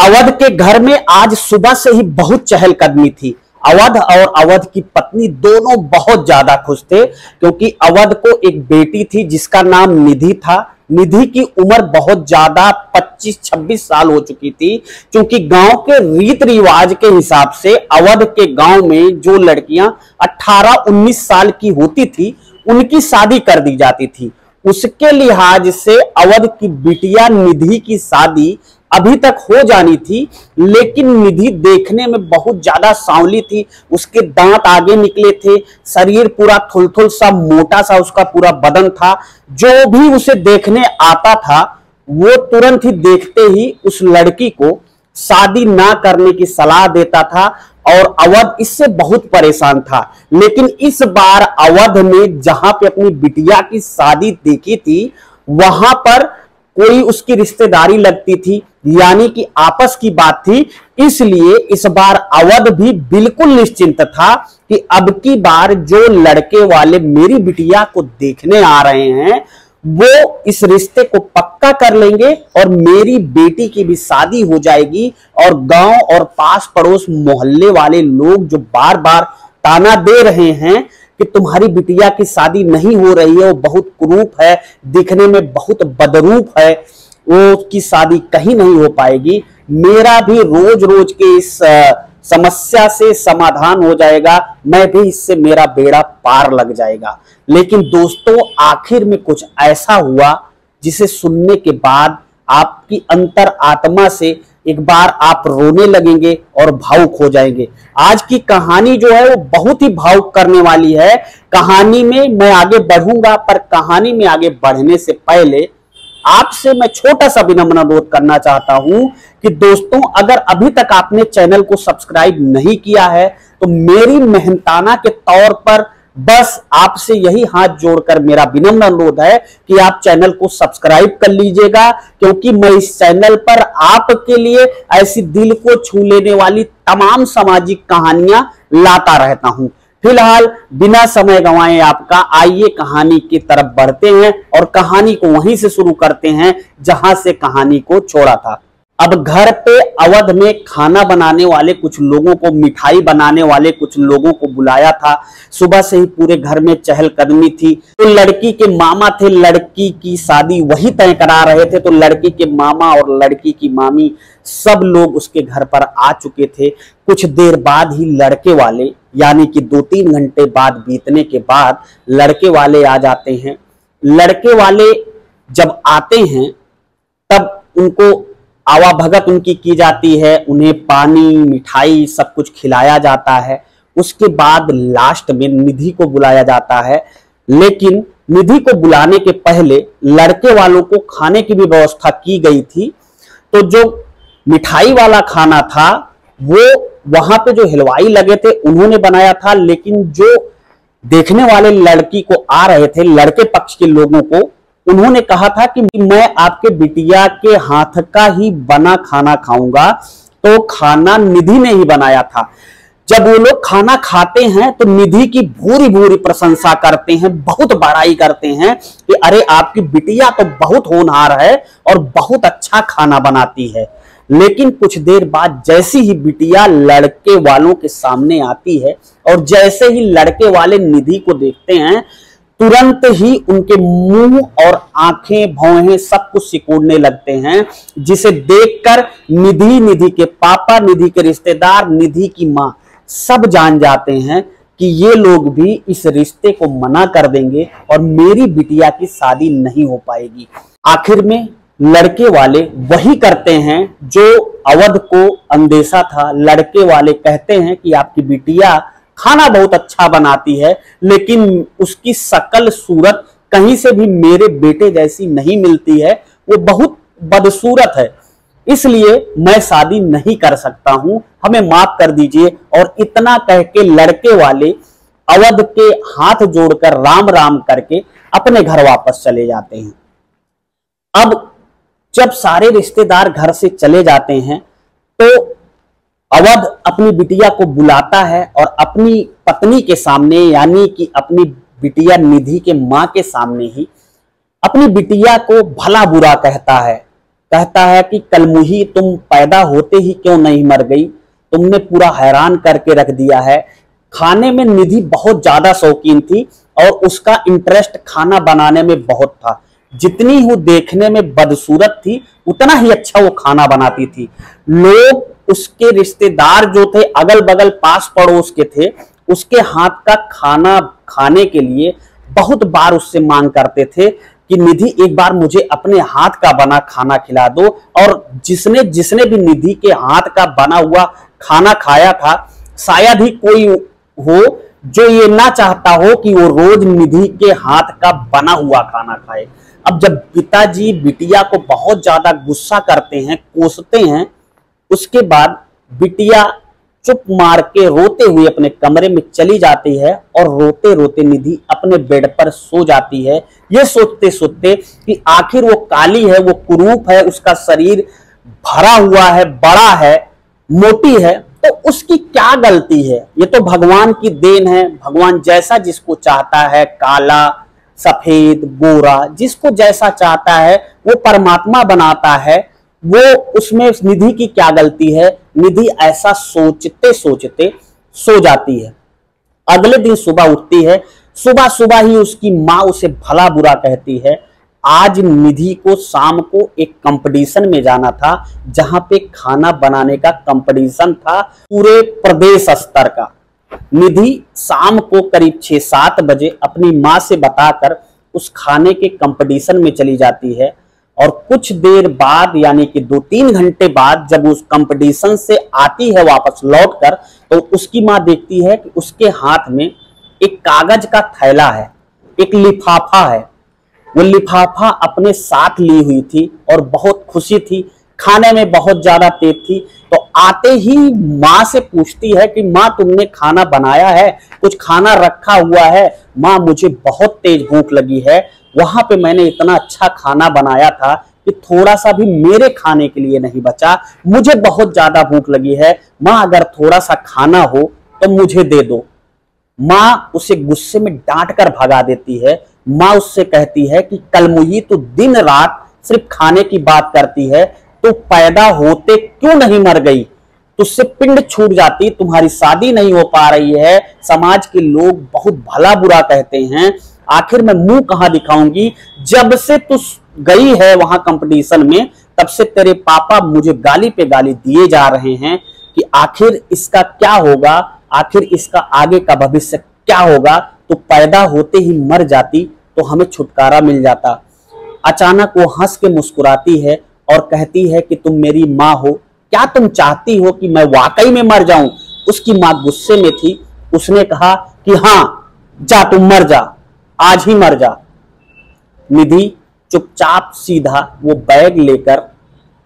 अवध के घर में आज सुबह से ही बहुत चहलकदमी थी। अवध और अवध की पत्नी दोनों बहुत ज्यादा खुश थे क्योंकि अवध को एक बेटी थी जिसका नाम निधि था। निधि की उम्र बहुत ज्यादा 25-26 साल हो चुकी थी क्योंकि गांव के रीत रिवाज के हिसाब से अवध के गांव में जो लड़कियां 18-19 साल की होती थी उनकी शादी कर दी जाती थी। उसके लिहाज से अवध की बिटिया निधि की शादी अभी तक हो जानी थी, लेकिन निधि देखने में बहुत ज्यादा सांवली थी। उसके दांत आगे निकले थे, शरीर पूरा थुलथुल सा मोटा सा उसका पूरा बदन था। जो भी उसे देखने आता था वो तुरंत ही देखते ही उस लड़की को शादी ना करने की सलाह देता था और अवध इससे बहुत परेशान था। लेकिन इस बार अवध ने जहां पे अपनी बिटिया की शादी देखी थी वहां पर कोई उसकी रिश्तेदारी लगती थी, यानी कि आपस की बात थी। इसलिए इस बार अवध भी बिल्कुल निश्चिंत था कि अब की बार जो लड़के वाले मेरी बिटिया को देखने आ रहे हैं वो इस रिश्ते को पक्का कर लेंगे और मेरी बेटी की भी शादी हो जाएगी। और गांव और पास पड़ोस मोहल्ले वाले लोग जो बार बार ताना दे रहे हैं कि तुम्हारी बिटिया की शादी नहीं हो रही है, वो बहुत कुरूप है, दिखने में बहुत बदरूप है, वो की शादी कहीं नहीं हो पाएगी, मेरा भी रोज रोज के इस समस्या से समाधान हो जाएगा, मैं भी इससे मेरा बेड़ा पार लग जाएगा। लेकिन दोस्तों आखिर में कुछ ऐसा हुआ जिसे सुनने के बाद आपकी अंतर आत्मा से एक बार आप रोने लगेंगे और भावुक हो जाएंगे। आज की कहानी जो है वो बहुत ही भावुक करने वाली है। कहानी में मैं आगे बढ़ूंगा, पर कहानी में आगे बढ़ने से पहले आपसे मैं छोटा सा विनम्र अनुरोध करना चाहता हूं कि दोस्तों अगर अभी तक आपने चैनल को सब्सक्राइब नहीं किया है तो मेरी मेहनताना के तौर पर बस आपसे यही हाथ जोड़कर मेरा विनम्र अनुरोध है कि आप चैनल को सब्सक्राइब कर लीजिएगा, क्योंकि मैं इस चैनल पर आपके लिए ऐसी दिल को छू लेने वाली तमाम सामाजिक कहानियां लाता रहता हूं। फिलहाल बिना समय गंवाए आपका आइए कहानी की तरफ बढ़ते हैं और कहानी को वहीं से शुरू करते हैं जहां से कहानी को छोड़ा था। अब घर पे अवध में खाना बनाने वाले कुछ लोगों को, मिठाई बनाने वाले कुछ लोगों को बुलाया था। सुबह से ही पूरे घर में चहलकदमी थी। तो लड़की के मामा थे, लड़की की शादी वही तय करा रहे थे, तो लड़की के मामा और लड़की की मामी सब लोग उसके घर पर आ चुके थे। कुछ देर बाद ही लड़के वाले, यानी कि 2-3 घंटे बाद बीतने के बाद लड़के वाले आ जाते हैं। लड़के वाले जब आते हैं तब उनको आवाभगत उनकी की जाती है, उन्हें पानी मिठाई सब कुछ खिलाया जाता है। उसके बाद लास्ट में निधि को बुलाया जाता है, लेकिन निधि को बुलाने के पहले लड़के वालों को खाने की भी व्यवस्था की गई थी। तो जो मिठाई वाला खाना था वो वहां पे जो हलवाई लगे थे उन्होंने बनाया था, लेकिन जो देखने वाले लड़की को आ रहे थे, लड़के पक्ष के लोगों को, उन्होंने कहा था कि मैं आपके बिटिया के हाथ का ही बना खाना खाऊंगा। तो खाना निधि ने ही बनाया था। जब वो लोग खाना खाते हैं तो निधि की भूरी भूरी प्रशंसा करते हैं, बहुत बड़ाई करते हैं कि अरे आपकी बिटिया तो बहुत होनहार है और बहुत अच्छा खाना बनाती है। लेकिन कुछ देर बाद जैसी ही बिटिया लड़के वालों के सामने आती है और जैसे ही लड़के वाले निधि को देखते हैं तुरंत ही उनके मुंह और आंखें भौहें सब कुछ सिकुड़ने लगते हैं, जिसे देखकर निधि, निधि के पापा, निधि के रिश्तेदार, निधि की मां सब जान जाते हैं कि ये लोग भी इस रिश्ते को मना कर देंगे और मेरी बिटिया की शादी नहीं हो पाएगी। आखिर में लड़के वाले वही करते हैं जो अवध को अंदेशा था। लड़के वाले कहते हैं कि आपकी बिटिया खाना बहुत अच्छा बनाती है, लेकिन उसकी शकल सूरत कहीं से भी मेरे बेटे जैसी नहीं मिलती है, वो बहुत बदसूरत है, इसलिए मैं शादी नहीं कर सकता हूं, हमें माफ कर दीजिए। और इतना कह के लड़के वाले अवध के हाथ जोड़कर राम राम करके अपने घर वापस चले जाते हैं। अब जब सारे रिश्तेदार घर से चले जाते हैं तो अवध अपनी बिटिया को बुलाता है और अपनी पत्नी के सामने, यानी कि अपनी बिटिया निधि के मां के सामने ही अपनी बिटिया को भला बुरा कहता है कहता है कि कलमुही तुम पैदा होते ही क्यों नहीं मर गई, तुमने पूरा हैरान करके रख दिया है। खाने में निधि बहुत ज्यादा शौकीन थी और उसका इंटरेस्ट खाना बनाने में बहुत था। जितनी वो देखने में बदसूरत थी उतना ही अच्छा वो खाना बनाती थी। लोग, उसके रिश्तेदार जो थे, अगल बगल पास पड़ोस के थे, उसके हाथ का खाना खाने के लिए बहुत बार उससे मांग करते थे कि निधि एक बार मुझे अपने हाथ का बना खाना खिला दो। और जिसने जिसने भी निधि के हाथ का बना हुआ खाना खाया था, शायद ही कोई हो जो ये ना चाहता हो कि वो रोज निधि के हाथ का बना हुआ खाना खाए। अब जब पिताजी बिटिया को बहुत ज्यादा गुस्सा करते हैं, कोसते हैं, उसके बाद बिटिया चुप मार के रोते हुए अपने कमरे में चली जाती है और रोते रोते निधि अपने बेड पर सो जाती है, ये सोचते सोचते कि आखिर वो काली है, वो कुरूप है, उसका शरीर भरा हुआ है, बड़ा है, मोटी है, तो उसकी क्या गलती है। ये तो भगवान की देन है। भगवान जैसा जिसको चाहता है, काला, सफेद, गोरा, जिसको जैसा चाहता है वो परमात्मा बनाता है। वो उसमें निधि की क्या गलती है। निधि ऐसा सोचते सोचते सो जाती है। अगले दिन सुबह उठती है, सुबह सुबह ही उसकी माँ उसे भला बुरा कहती है। आज निधि को शाम को एक कंपटीशन में जाना था, जहां पे खाना बनाने का कंपटीशन था पूरे प्रदेश स्तर का। निधि शाम को करीब 6-7 बजे अपनी माँ से बताकर उस खाने के कंपटीशन में चली जाती है। और कुछ देर बाद, यानी कि 2-3 घंटे बाद, जब उस कंपटीशन से आती है वापस लौटकर, तो उसकी माँ देखती है कि उसके हाथ में एक कागज का थैला है, एक लिफाफा है। वो लिफाफा अपने साथ ली हुई थी और बहुत खुशी थी, खाने में बहुत ज्यादा तेज थी। तो आते ही माँ से पूछती है कि माँ तुमने खाना बनाया है, कुछ खाना रखा हुआ है। माँ मुझे बहुत तेज भूख लगी है, वहां पे मैंने इतना अच्छा खाना बनाया था कि थोड़ा सा भी मेरे खाने के लिए नहीं बचा, मुझे बहुत ज्यादा भूख लगी है। माँ अगर थोड़ा सा खाना हो तो मुझे दे दो। माँ उसे गुस्से में डांट कर भगा देती है। माँ उससे कहती है कि कलमुही तू दिन रात सिर्फ खाने की बात करती है, तो पैदा होते क्यों नहीं मर गई, तुझसे पिंड छूट जाती, तुम्हारी शादी नहीं हो पा रही है, समाज के लोग बहुत भला बुरा कहते हैं, आखिर मैं मुंह कहां दिखाऊंगी। जब से तू गई है वहां कंपटीशन में, तब से तेरे पापा मुझे गाली पे गाली दिए जा रहे हैं कि आखिर इसका क्या होगा, आखिर इसका आगे का भविष्य क्या होगा। तो पैदा होते ही मर जाती तो हमें छुटकारा मिल जाता। अचानक वो हंस के मुस्कुराती है और कहती है कि तुम मेरी माँ हो, क्या तुम चाहती हो कि मैं वाकई में मर जाऊं। उसकी माँ गुस्से में थी, उसने कहा कि हाँ जा, तुम मर जा, आज ही मर जा। निधि चुपचाप सीधा वो बैग लेकर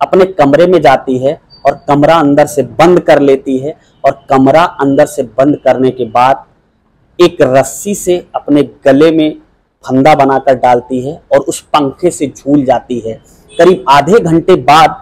अपने कमरे में जाती है और कमरा अंदर से बंद कर लेती है। और कमरा अंदर से बंद करने के बाद एक रस्सी से अपने गले में फंदा बनाकर डालती है और उस पंखे से झूल जाती है। करीब आधे घंटे बाद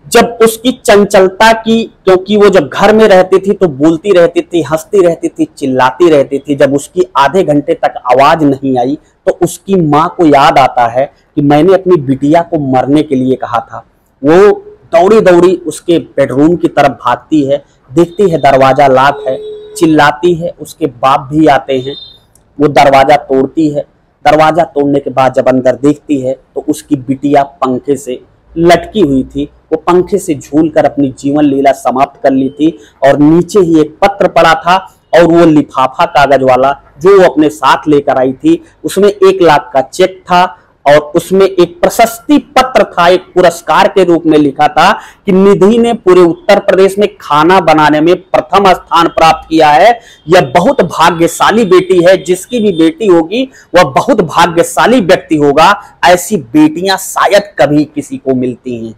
जब उसकी चंचलता की, क्योंकि वो जब घर में रहती थी तो बोलती रहती थी, हंसती रहती थी, चिल्लाती रहती थी, जब उसकी आधे घंटे तक आवाज नहीं आई तो उसकी माँ को याद आता है कि मैंने अपनी बिटिया को मरने के लिए कहा था। वो दौड़ी दौड़ी उसके बेडरूम की तरफ भागती है, देखती है दरवाजा लॉक है, चिल्लाती है, उसके बाप भी आते हैं। वो दरवाजा तोड़ती है। दरवाजा तोड़ने के बाद जब अंदर देखती है तो उसकी बिटिया पंखे से लटकी हुई थी। वो पंखे से झूलकर अपनी जीवन लीला समाप्त कर ली थी। और नीचे ही एक पत्र पड़ा था और वो लिफाफा कागज वाला जो वो अपने साथ लेकर आई थी, उसमें 1 लाख का चेक था और उसमें एक प्रशस्ति पत्र था, एक पुरस्कार के रूप में लिखा था कि निधि ने पूरे उत्तर प्रदेश में खाना बनाने में प्रथम स्थान प्राप्त किया है। यह बहुत भाग्यशाली बेटी है, जिसकी भी बेटी होगी वह बहुत भाग्यशाली व्यक्ति होगा। ऐसी बेटियां शायद कभी किसी को मिलती हैं।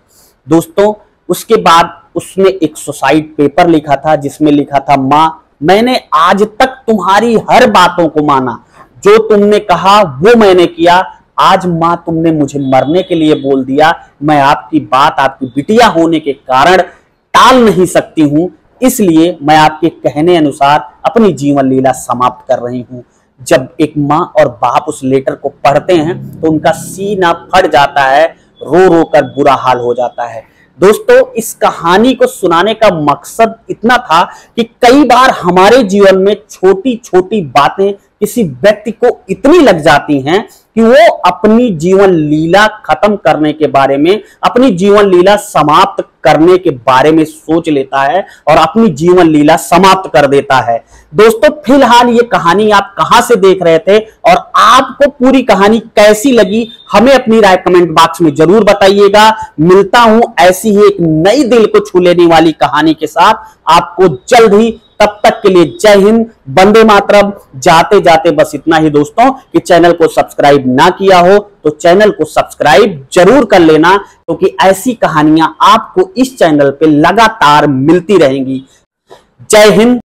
दोस्तों, उसके बाद उसने एक सुसाइड पेपर लिखा था जिसमें लिखा था, माँ मैंने आज तक तुम्हारी हर बातों को माना, जो तुमने कहा वो मैंने किया। आज माँ तुमने मुझे मरने के लिए बोल दिया, मैं आपकी बात आपकी बिटिया होने के कारण टाल नहीं सकती हूं, इसलिए मैं आपके कहने अनुसार अपनी जीवन लीला समाप्त कर रही हूं। जब एक माँ और बाप उस लेटर को पढ़ते हैं तो उनका सीना फट जाता है, रो रो कर बुरा हाल हो जाता है। दोस्तों, इस कहानी को सुनाने का मकसद इतना था कि कई बार हमारे जीवन में छोटी छोटी बातें किसी व्यक्ति को इतनी लग जाती हैं कि वो अपनी जीवन लीला खत्म करने के बारे में, अपनी जीवन लीला समाप्त करने के बारे में सोच लेता है और अपनी जीवन लीला समाप्त कर देता है। दोस्तों, फिलहाल ये कहानी आप कहां से देख रहे थे और आपको पूरी कहानी कैसी लगी, हमें अपनी राय कमेंट बॉक्स में जरूर बताइएगा। मिलता हूं ऐसी ही एक नई दिल को छू लेने वाली कहानी के साथ आपको जल्द ही। तब तक के लिए जय हिंद, वंदे मातरम। जाते जाते बस इतना ही दोस्तों कि चैनल को सब्सक्राइब ना किया हो तो चैनल को सब्सक्राइब जरूर कर लेना, क्योंकि ऐसी कहानियां आपको इस चैनल पे लगातार मिलती रहेंगी। जय हिंद।